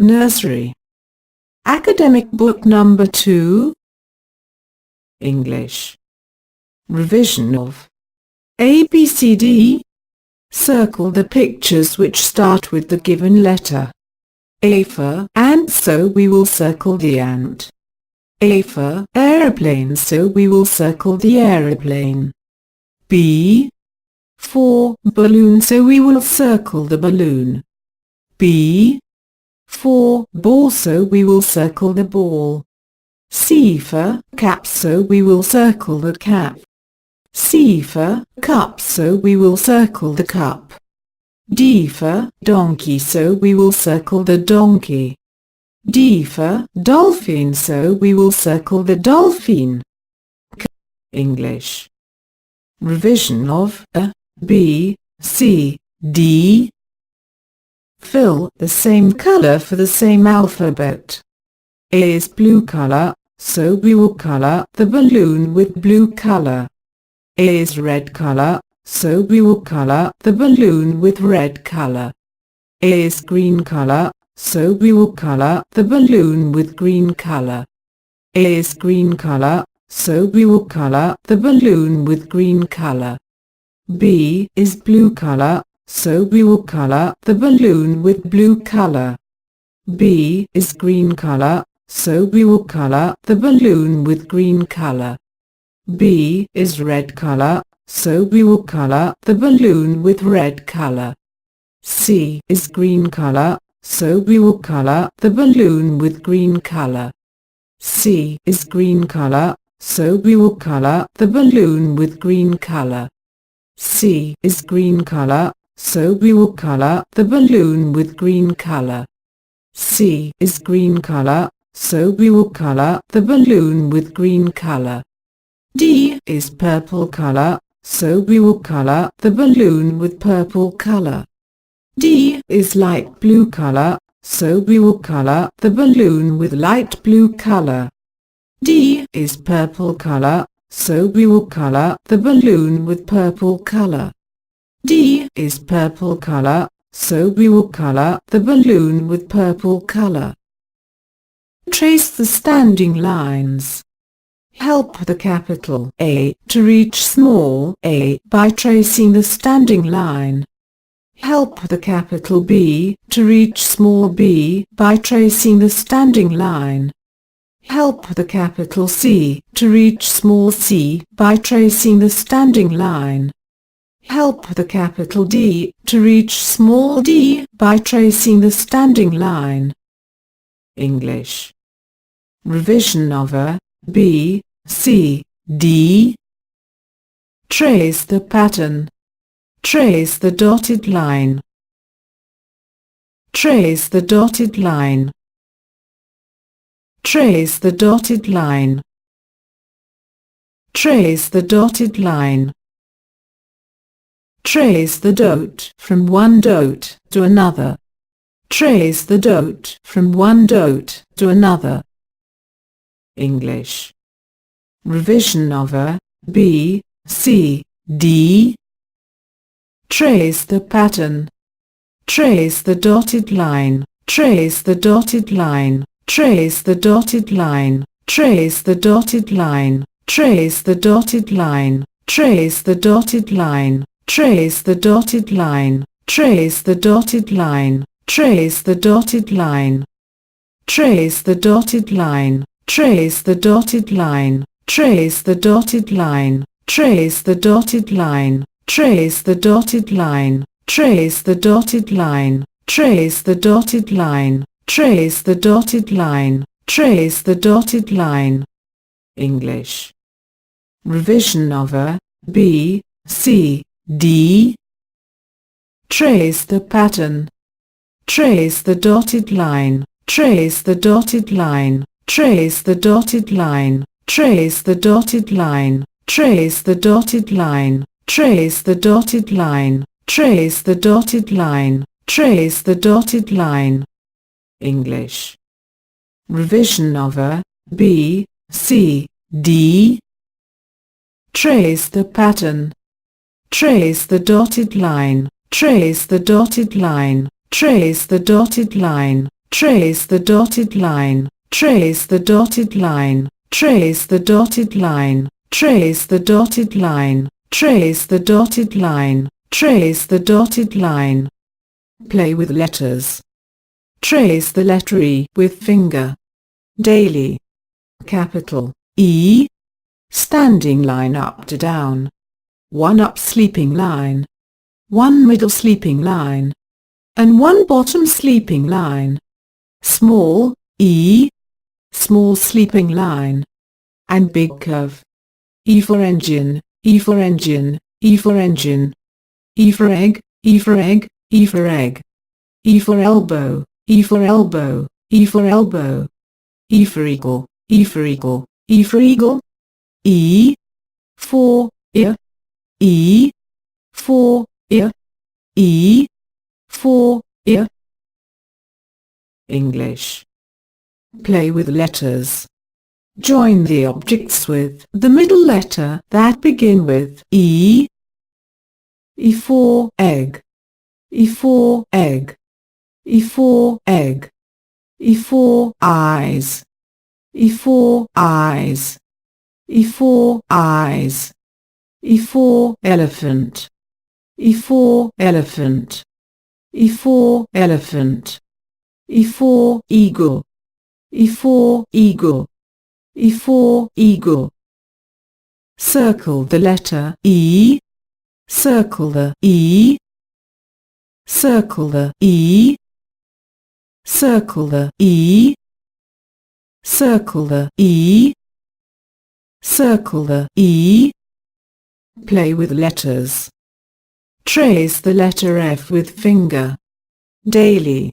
Nursery. Academic book number 2. English. Revision of ABCD. Circle the pictures which start with the given letter. A for ant, so we will circle the ant. A for aeroplane, so we will circle the aeroplane. B for balloon, so we will circle the balloon. B for ball, so we will circle the ball. C for cap, so we will circle the cap. C for cup, so we will circle the cup. D for donkey, so we will circle the donkey. D for dolphin, so we will circle the dolphin. English. Revision of A, B, C, D. Fill the same color for the same alphabet. A is blue color, so we will color the balloon with blue color. A is red color, so we will color the balloon with red color. A is green color, so we will color the balloon with green color. A is green color, so we will color the balloon with green color. B is blue color, so we will color the balloon with blue color. B is green color, so we will color the balloon with green color. B is red color, so we will color the balloon with red color. C is green color, so we will color the balloon with green color. C is green color, so we will color the balloon with green color. C is green color, so we will color the balloon with green color. C is green color, so we will color the balloon with green color. D is purple color, so we will color the balloon with purple color. D is light blue color, so we will color the balloon with light blue color. D is purple color, so we will color the balloon with purple color. D is purple color, so we will color the balloon with purple color. Trace the standing lines. Help the capital A to reach small a by tracing the standing line. Help the capital B to reach small b by tracing the standing line. Help the capital C to reach small c by tracing the standing line. Help the capital D to reach small d by tracing the standing line. English. Revision of A, B, C, D. Trace the pattern. Trace the dotted line. Trace the dotted line. Trace the dotted line. Trace the dotted line. Trace the dot from one dot to another. Trace the dot from one dot to another. English. Revision of A, B, C, D. Trace the pattern. Trace the dotted line. Trace the dotted line. Trace the dotted line. Trace the dotted line. Trace the dotted line. Trace the dotted line. Trace the dotted line. Trace the dotted line. Trace the dotted line. Trace the dotted line. Trace the dotted line. Trace the dotted line. Trace the dotted line. Trace the dotted line. Trace the dotted line. Trace the dotted line. Trace the dotted line. Trace the dotted line. English. Revision of A, B, C, D. Trace the pattern. Trace the dotted line. Trace the dotted line. Trace the dotted line. Trace the dotted line. Trace the dotted line. Trace the dotted line. Trace the dotted line. Trace the dotted line. English. Revision of A, B, C, D. Trace the pattern. Trace the dotted line. Trace the dotted line. Trace the dotted line. trace the dotted line, trace the dotted line, trace the dotted line, trace the dotted line, trace the dotted line, trace the dotted line. Play with letters. Trace the letter E with finger. Daily. Capital E. Standing line up to down. 1 up sleeping line. 1 middle sleeping line. And 1 bottom sleeping line. Small E. Small sleeping line. And big curve. E for engine, E for engine, E for engine. E for egg, E for egg, E for egg. E for elbow, E for elbow, E for elbow. E for eagle, E for eagle, E for eagle. E for ear, E for ear, E for ear. English. Play with letters. Join the objects with the middle letter that begin with E. E for egg, E for egg, E for egg. E for eyes, E for eyes, E for eyes. E for elephant, E for elephant, E for elephant. E for eagle, E for eagle, E for eagle. Circle the letter E. Circle the E. Circle the E. Circle the E. Circle the E. Circle the E. Play with letters. Trace the letter F with finger. Daily.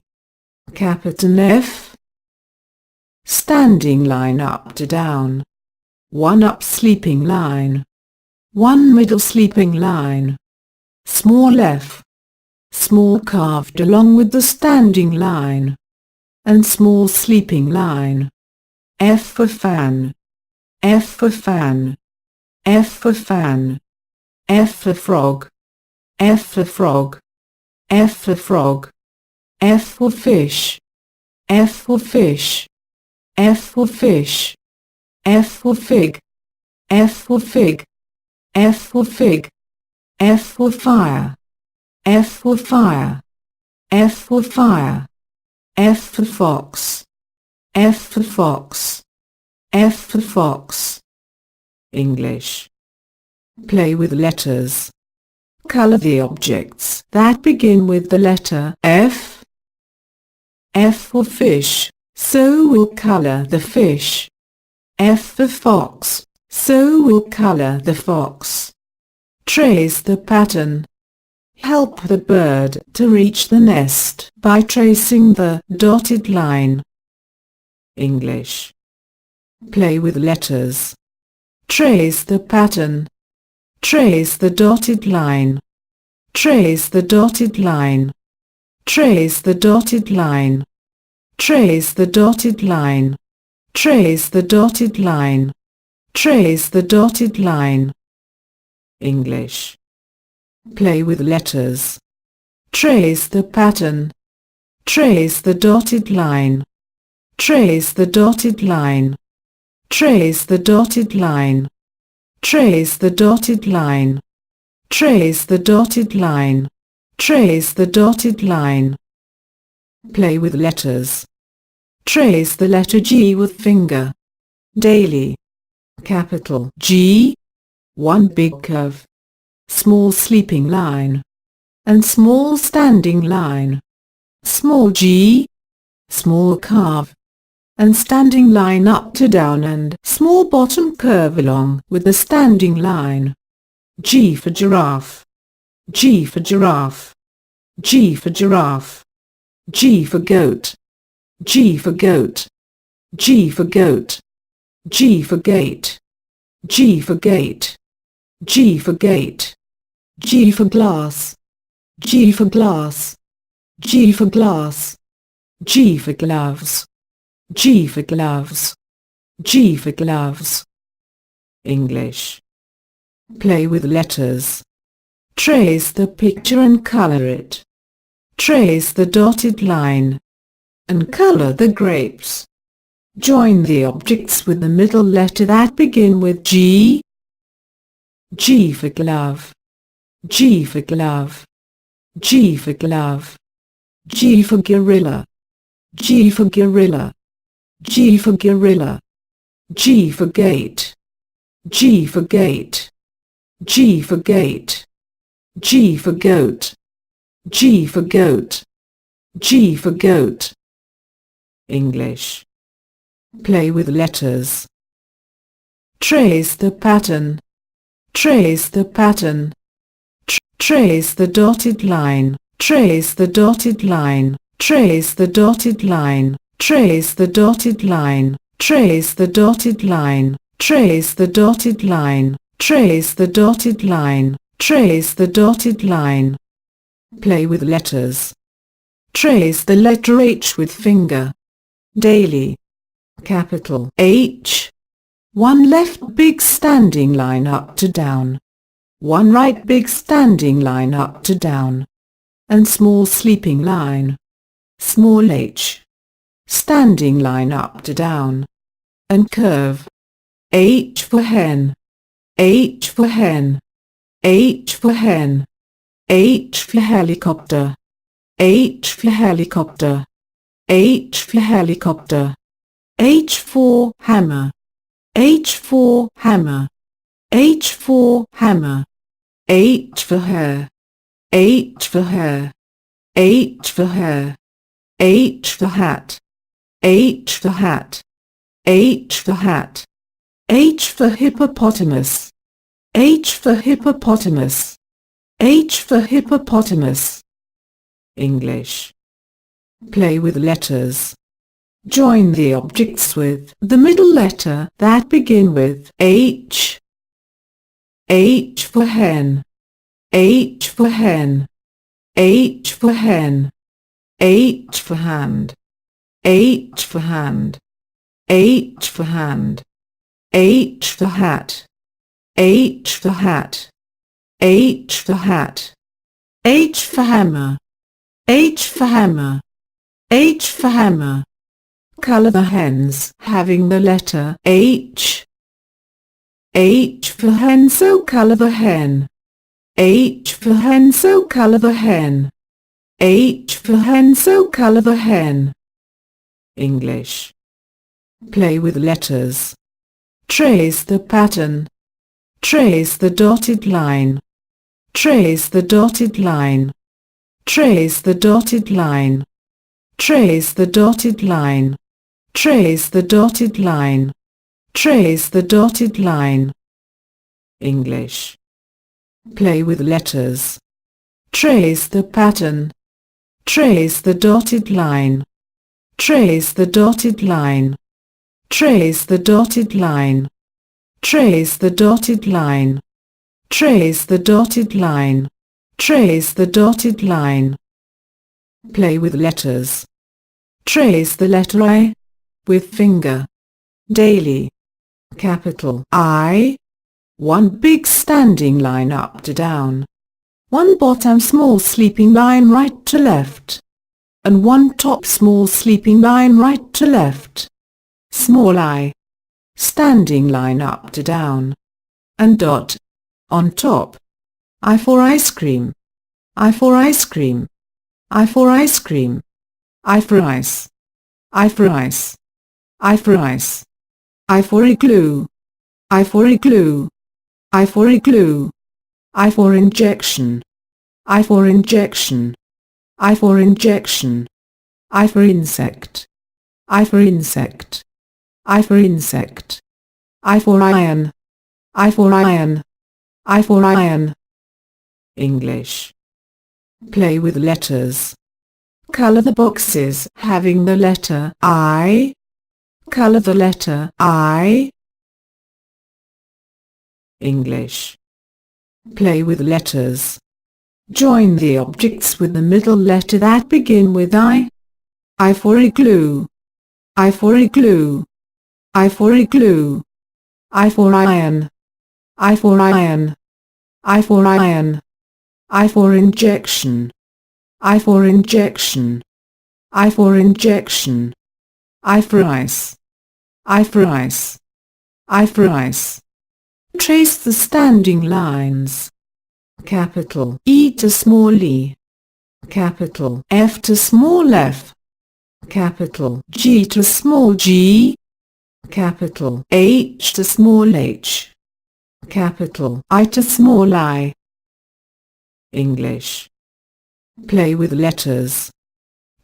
Capital F. Standing line up to down. 1 up sleeping line. 1 middle sleeping line. Small F. Small carved along with the standing line. And small sleeping line. F for fan. F for fan. F for fan. F for frog. F for frog. F for frog. F for fish. F for fish. F for fish. F for fig. F for fig. F for fig. F for fire. F for fire. F for fire. F for fox. F for fox. F for fox. English. Play with letters. Color the objects that begin with the letter F. F for fish, so we'll color the fish. F for fox, so we'll color the fox. Trace the pattern. Help the bird to reach the nest by tracing the dotted line. English. Play with letters. Trace the pattern. Trace the dotted line. Trace the dotted line. Trace the dotted line. Trace the dotted line. Trace the dotted line. Trace the dotted line. English. Play with letters. Trace the pattern. Trace the dotted line. Trace the dotted line. Trace the dotted line. Trace the dotted line. Trace the dotted line. Trace the dotted line. Play with letters. Trace the letter G with finger. Daily. Capital G. 1 big curve. Small sleeping line. And small standing line. Small G. Small curve. And standing line up to down and small bottom curve along with the standing line. G for giraffe. G for giraffe. G for giraffe. G for goat. G for goat. G for goat. G for gate. G for gate. G for gate. G for glass. G for glass. G for glass. G for gloves. G for gloves. G for gloves. English. Play with letters. Trace the picture and color it. Trace the dotted line. and color the grapes. Join the objects with the middle letter that begin with G. G for glove. G for glove. G for glove. G for gorilla. G for gorilla. G for gorilla. G for gate. G for gate. G for gate. G for goat. G for goat. G for goat. English. Play with letters. Trace the pattern. Trace the pattern. Trace the dotted line. Trace the dotted line. Trace the dotted line. Trace the dotted line. Trace the dotted line. Trace the dotted line. Trace the dotted line. Trace the dotted line. Play with letters. Trace the letter H with finger. Daily. Capital H. One left big standing line up to down. One right big standing line up to down. And small sleeping line. Small h. Standing line up to down. And curve. H for hen. H for hen. H for hen. H for helicopter. H for helicopter. H for helicopter. H for hammer. H for hammer. H for hammer. H for hair. H for hair. H for hair. H for hat. H for hat. H for hat. H for hippopotamus. H for hippopotamus. H for hippopotamus. English. Play with letters. Join the objects with the middle letter that begin with H. H for hen. H for hen. H for hen. H for hand. H for hand. H for hand. H for hat. H for hat. H for hat. H for hammer. H for hammer. H for hammer. Color the hens having the letter H. H for hen, so color the hen. H for hen, so color the hen. H for hen, so color the hen. English. Play with letters. Trace the pattern. Trace the dotted line. Trace the dotted line. Trace the dotted line. Trace the dotted line. Trace the dotted line. Trace the dotted line. English. Play with letters. Trace the pattern. Trace the dotted line. Trace the dotted line. Trace the dotted line. Trace the dotted line. Trace the dotted line. Trace the dotted line. Play with letters. Trace the letter I with finger. Daily. Capital I. One big standing line up to down. One bottom small sleeping line right to left. And one top small sleeping line right to left. Small I. Standing line up to down. And dot. On top. I for ice cream. I for ice cream. I for ice cream. I for ice. I for ice. I for ice. I for igloo. I for igloo. I for igloo. I for injection. I for injection. I for injection. I for insect. I for insect. I for insect. I for iron. I for iron. I for iron. English. Play with letters. Color the boxes having the letter I. Color the letter I. English. Play with letters. Join the objects with the middle letter that begin with I. I for igloo. I for igloo. I for igloo. I for iron. I for iron. I for iron. I for injection. I for injection. I for injection. I for ice. I for ice. I for ice. Trace the standing lines. Capital E to small e. Capital F to small f. Capital G to small g. Capital H to small h. Capital I to small I. English. Play with letters.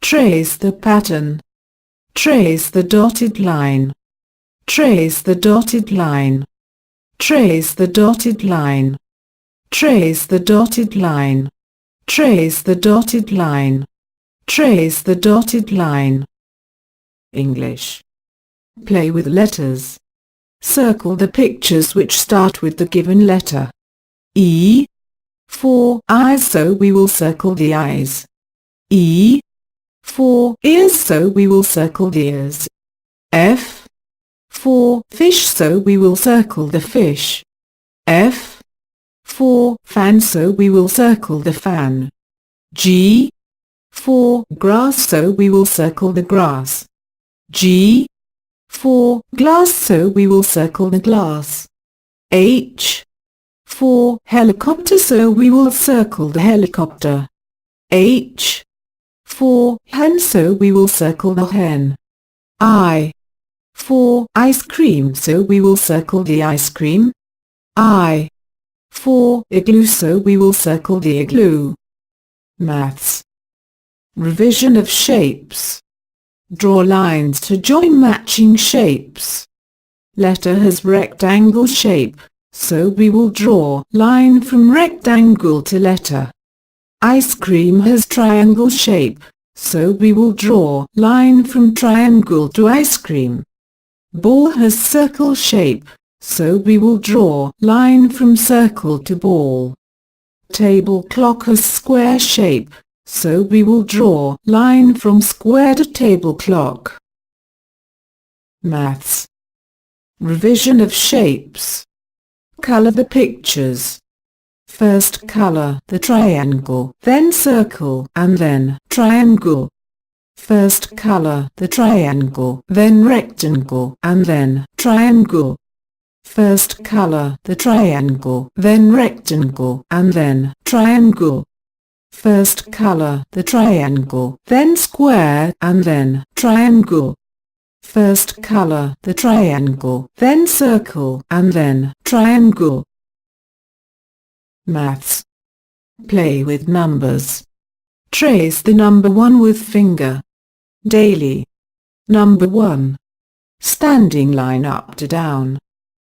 Trace the pattern. Trace the dotted line. Trace the dotted line. Trace the dotted line. Trace the dotted line. Trace the dotted line. Trace the dotted line. English. Play with letters. Circle the pictures which start with the given letter. E. For eyes, so we will circle the eyes. E. For ears, so we will circle the ears. F. For fish, so we will circle the fish. F. For fan, so we will circle the fan. G. For grass, so we will circle the grass. G. For glass, so we will circle the glass. H. For helicopter, so we will circle the helicopter. H. For hen, so we will circle the hen. I. For ice cream, so we will circle the ice cream. I. For igloo, so we will circle the igloo. Maths. Revision of shapes. Draw lines to join matching shapes. Letter has rectangle shape, so we will draw line from rectangle to letter. Ice cream has triangle shape, so we will draw line from triangle to ice cream. Ball has circle shape, so we will draw line from circle to ball. Table clock has square shape, so we will draw line from square to table clock. Maths. Revision of shapes. Color the pictures. First color the triangle, then circle, and then triangle. First color the triangle, then rectangle, and then triangle. First color the triangle, then rectangle, and then triangle. First color the triangle, then square, and then triangle. First color the triangle, then circle, and then triangle. Maths. Play with numbers. Trace the number 1 with finger. Daily. Number 1. Standing line up to down.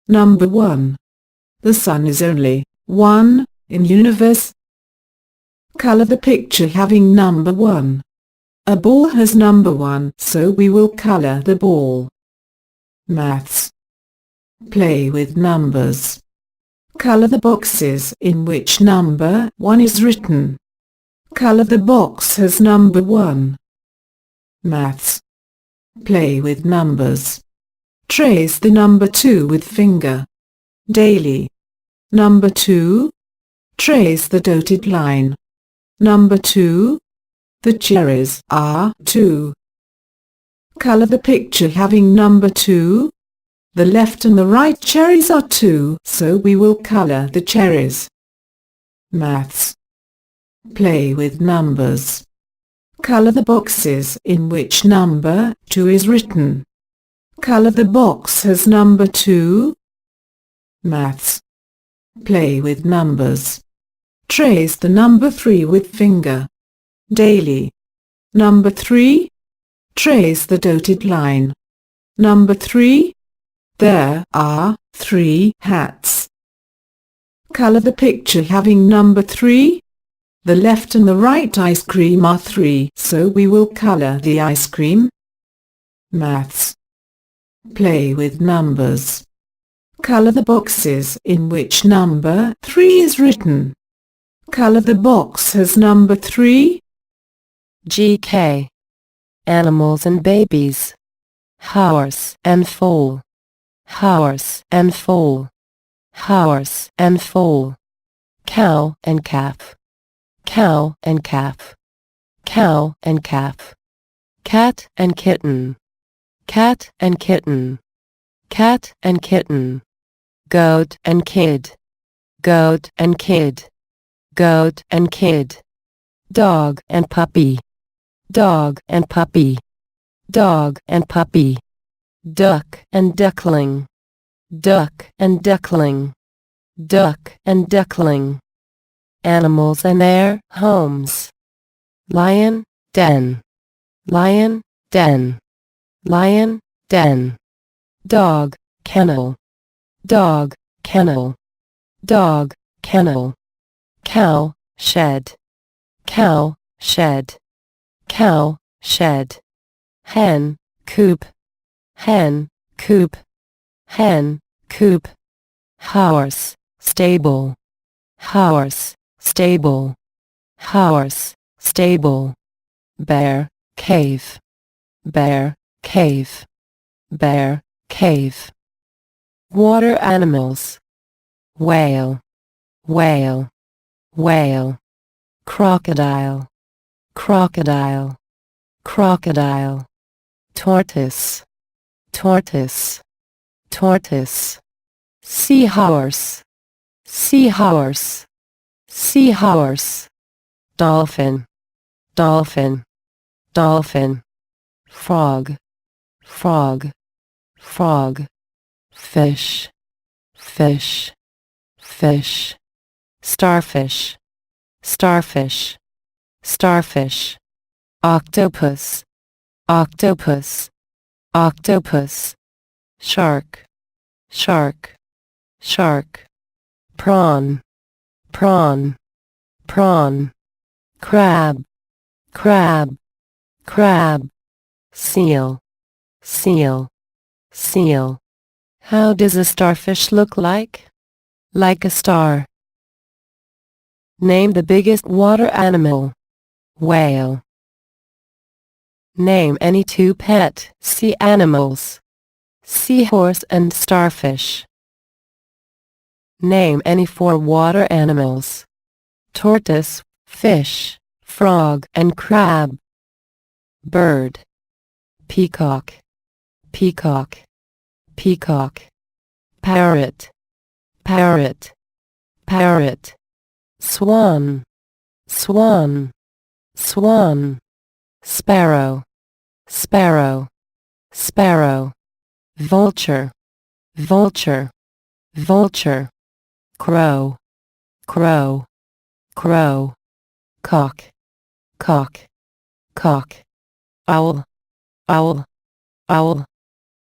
Number 1. The sun is only 1 in universe. Color the picture having number 1. A ball has number 1, so we will color the ball. Maths. Play with numbers. Color the boxes in which number 1 is written. Color the box has number 1. Maths. Play with numbers. Trace the number 2 with finger. Daily. Number 2. Trace the dotted line. Number 2. The cherries are 2. Color the picture having number 2. The left and the right cherries are 2, so we will color the cherries. Maths. Play with numbers. Color the boxes in which number 2 is written. Color the box has number 2. Maths. Play with numbers. Trace the number 3 with finger. Daily. Number 3. Trace the dotted line. Number 3. There are 3 hats. Color the picture having number 3. The left and the right ice cream are 3, so we will color the ice cream. Maths. Play with numbers. Color the boxes in which number 3 is written. Color the box has number 3. GK. Animals and babies. Horse and foal. Horse and foal. Horse and foal. Cow and calf. Cow and calf. Cow and calf. cat and kitten, cat and kitten, cat and kitten, goat and kid, goat and kid, goat and kid, dog and puppy, dog and puppy, dog and puppy, duck and duckling, duck and duckling, duck and duckling, animals and their homes, lion, den, lion, den, lion, den, dog, kennel, dog, kennel, dog, kennel, cow, shed, cow, shed, cow, shed, hen, coop, hen, coop, hen, coop, horse, stable, horse, stable, horse, stable, bear, cave, bear, cave, bear, cave, water animals, whale, whale, whale, crocodile, crocodile, crocodile, tortoise, tortoise, tortoise, seahorse, seahorse, seahorse, dolphin, dolphin, dolphin, frog, frog, frog, fish, fish, fish, starfish, starfish, starfish, octopus, octopus, octopus, shark, shark, shark, prawn, prawn, prawn, crab, crab, crab, seal, seal, seal. How does a starfish look like? Like a star. Name the biggest water animal. Whale. Name any two pet sea animals. Seahorse and starfish. Name any four water animals. Tortoise, fish, frog and crab. Bird. Peacock, peacock, peacock, parrot, parrot, parrot, swan, swan, swan, sparrow, sparrow, sparrow, vulture, vulture, vulture, crow, crow, crow, cock, cock, cock, owl, owl, owl,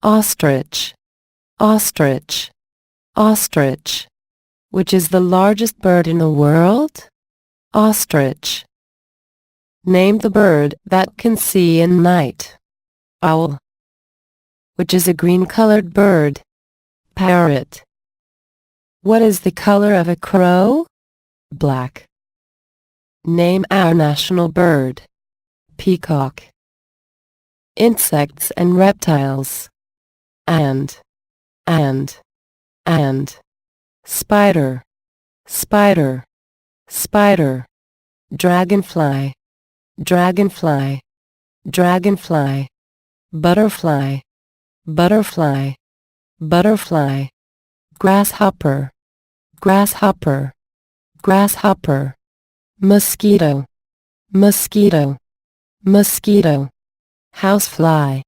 ostrich, ostrich, ostrich. Which is the largest bird in the world? Ostrich. Name the bird that can see in night. Owl. Which is a green-colored bird? Parrot. What is the color of a crow? Black. Name our national bird. Peacock. Insects and reptiles. And. Spider, spider, spider, dragonfly, dragonfly, dragonfly, butterfly, butterfly, butterfly, grasshopper, grasshopper, grasshopper, mosquito, mosquito, mosquito, housefly,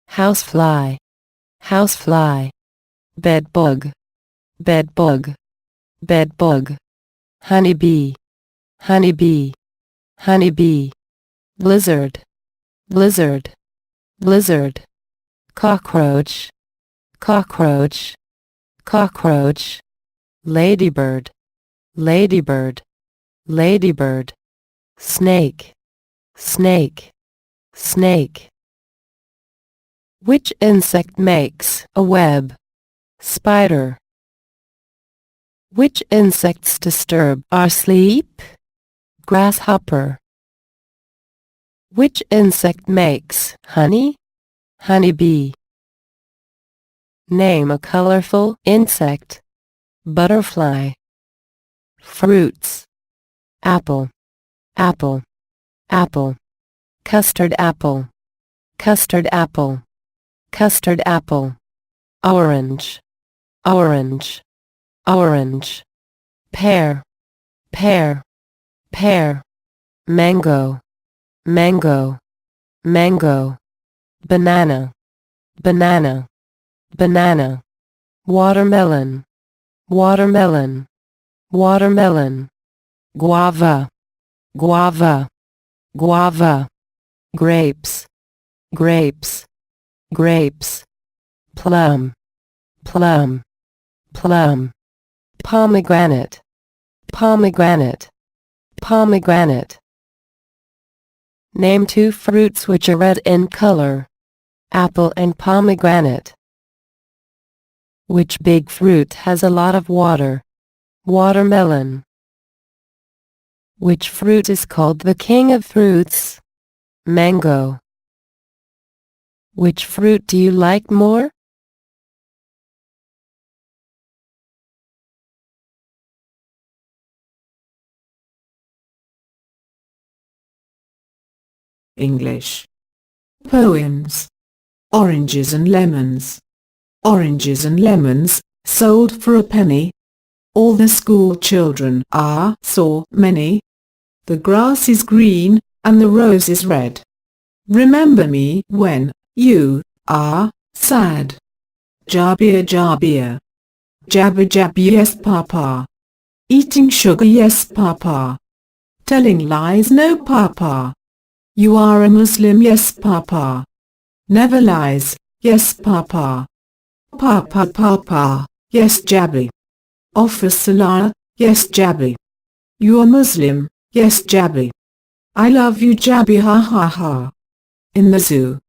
housefly, housefly, bedbug, bedbug, bedbug, honeybee, honeybee, honeybee, lizard, lizard, lizard, cockroach, cockroach, cockroach, ladybird, ladybird, ladybird, snake, snake, snake. Which insect makes a web? Spider. Which insects disturb our sleep? Grasshopper. Which insect makes honey? Honeybee. Name a colorful insect. Butterfly. Fruits. Apple, apple, apple, custard apple, custard apple, custard apple. Orange, orange, orange. Pear, pear, pear. Mango, mango, mango. Banana, banana, banana. Watermelon, watermelon, watermelon. Guava, guava, guava. Grapes, grapes, grapes. Plum, plum, plum. Pomegranate, pomegranate, pomegranate. Name 2 fruits which are red in color. Apple and pomegranate. Which big fruit has a lot of water? Watermelon. Which fruit is called the king of fruits? Mango. Which fruit do you like more? English. Poems. Oranges and lemons. Oranges and lemons, sold for a penny. All the school children are so many. The grass is green, and the rose is red. Remember me when you are sad. Jabir, jabir. Jabber, jabber, yes papa. Eating sugar, yes papa. Telling lies, no papa. You are a Muslim, yes papa. Never lies, yes papa. Papa, papa, yes jabby. Offer salah, yes jabby. You are Muslim, yes jabby. I love you jabby, ha ha ha. In the zoo.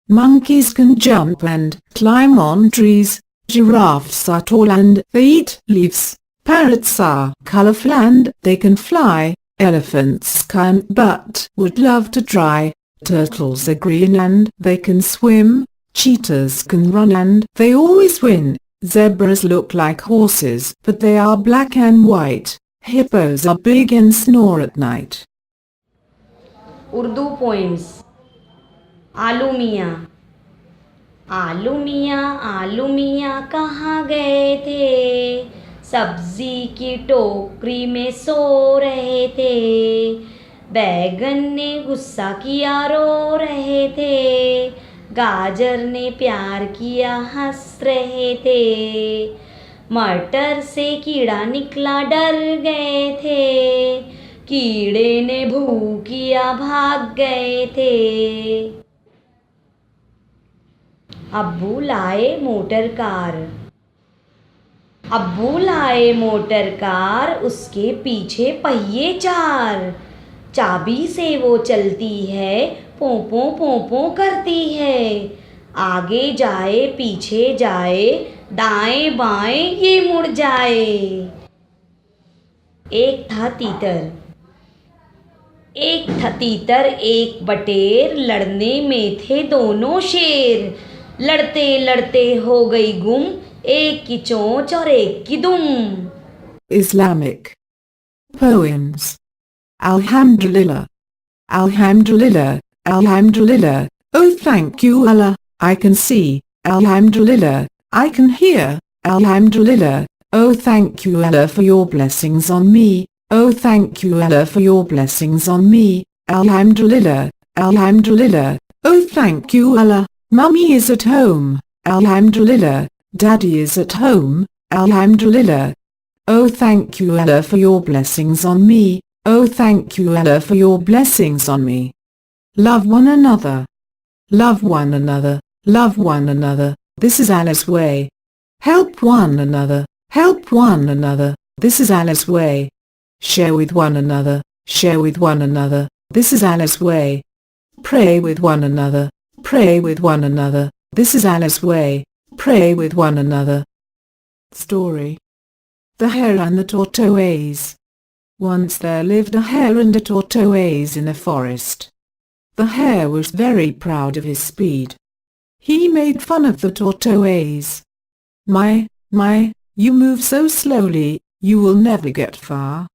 Monkeys can jump and climb on trees. Giraffes are tall and they eat leaves. Parrots are colorful and they can fly. Elephants can't but would love to try. Turtles are green and they can swim. Cheetahs can run and they always win. Zebras look like horses but they are black and white. Hippos are big and snore at night. Urdu poems. आलू मियाँ। आलू मियाँ कहाँ गए थे? सब्जी की टोकरी में सो रहे थे। बैगन ने गुस्सा किया, रो रहे थे। गाजर ने प्यार किया, हंस रहे थे। मटर से कीड़ा निकला, डर गए थे। कीड़े ने भू किया, भाग गए थे। अब्बू लाए मोटर कार। अब्बू लाए मोटर कार, उसके पीछे पहिए 4। चाबी से वो चलती है, पोंपों पोंपों करती है। आगे जाए पीछे जाए, दाएं बाएं ये मुड़ जाए। एक था तीतर। एक था तीतर, एक बटेर, लड़ने में थे दोनों शेर। लड़ते लड़ते हो गई गुम, एक की चोंच और एक की दुम। Islamic poems. Alhamdulillah, Alhamdulillah, Alhamdulillah. Oh thank you Allah, I can see. Alhamdulillah, I can hear. Alhamdulillah. Oh thank you Allah for your blessings on me. Oh thank you Allah for your blessings on me. Alhamdulillah, Alhamdulillah. Oh thank you Allah. Mummy is at home. Alhamdulillah. Daddy is at home. Alhamdulillah. Oh thank you Allah for your blessings on me. Oh thank you Allah for your blessings on me. Love one another. Love one another. Love one another. This is Allah's way. Help one another. Help one another. This is Allah's way. Share with one another. Share with one another. This is Allah's way. Pray with one another. Pray with one another. This is Allah's way. Pray with one another. Story. The Hare and the Tortoise. Once there lived a hare and a tortoise in a forest. The hare was very proud of his speed. He made fun of the tortoise. My, you move so slowly, you will never get far.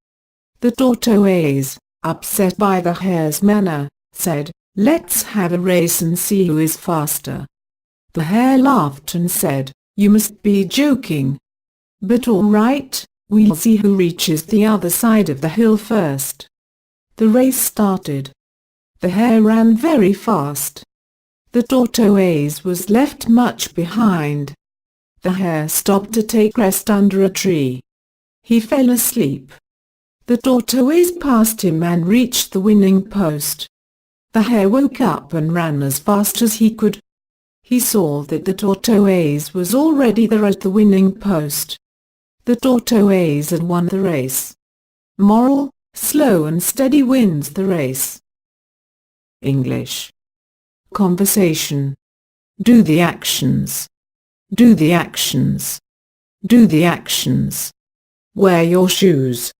The tortoise, upset by the hare's manner, said, Let's have a race and see who is faster. The hare laughed and said, "You must be joking. But all right, we'll see who reaches the other side of the hill first." The race started. The hare ran very fast. The tortoise was left much behind. The hare stopped to take rest under a tree. He fell asleep. The tortoise passed him and reached the winning post. The hare woke up and ran as fast as he could. He saw that the tortoise was already there at the winning post. The tortoise had won the race. Moral: slow and steady wins the race. English conversation. Do the actions. Do the actions. Do the actions. Wear your shoes.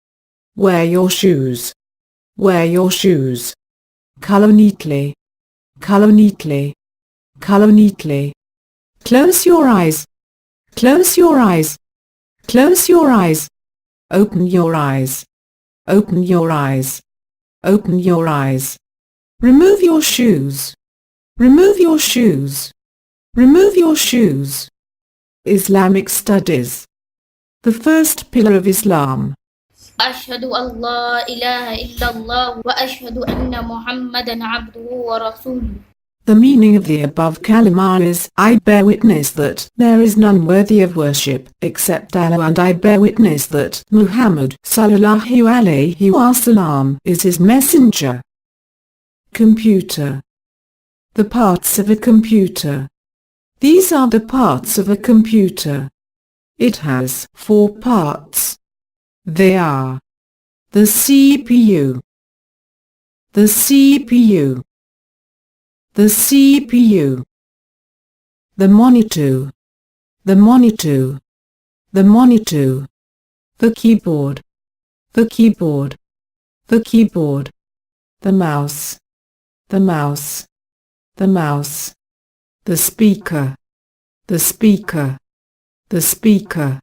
Wear your shoes. Wear your shoes. Color neatly. Color neatly. Color neatly. Close your eyes. Close your eyes. Close your eyes. Open your eyes. Open your eyes. Open your eyes. Remove your shoes. Remove your shoes. Remove your shoes. Islamic studies. The first pillar of Islam. أشهد أن لا إله إلا الله وأشهد أن محمدا عبده ورسوله. The meaning of the above kalima is, I bear witness that there is none worthy of worship except Allah, and I bear witness that Muhammad sallallahu alayhi wasallam is his messenger. Computer. The parts of a computer. These are the parts of a computer. It has 4 parts. They are the CPU, the CPU, the CPU, the monitor, the monitor, the monitor, the keyboard, the keyboard, the keyboard, the mouse, the mouse, the mouse, the speaker, the speaker, the speaker.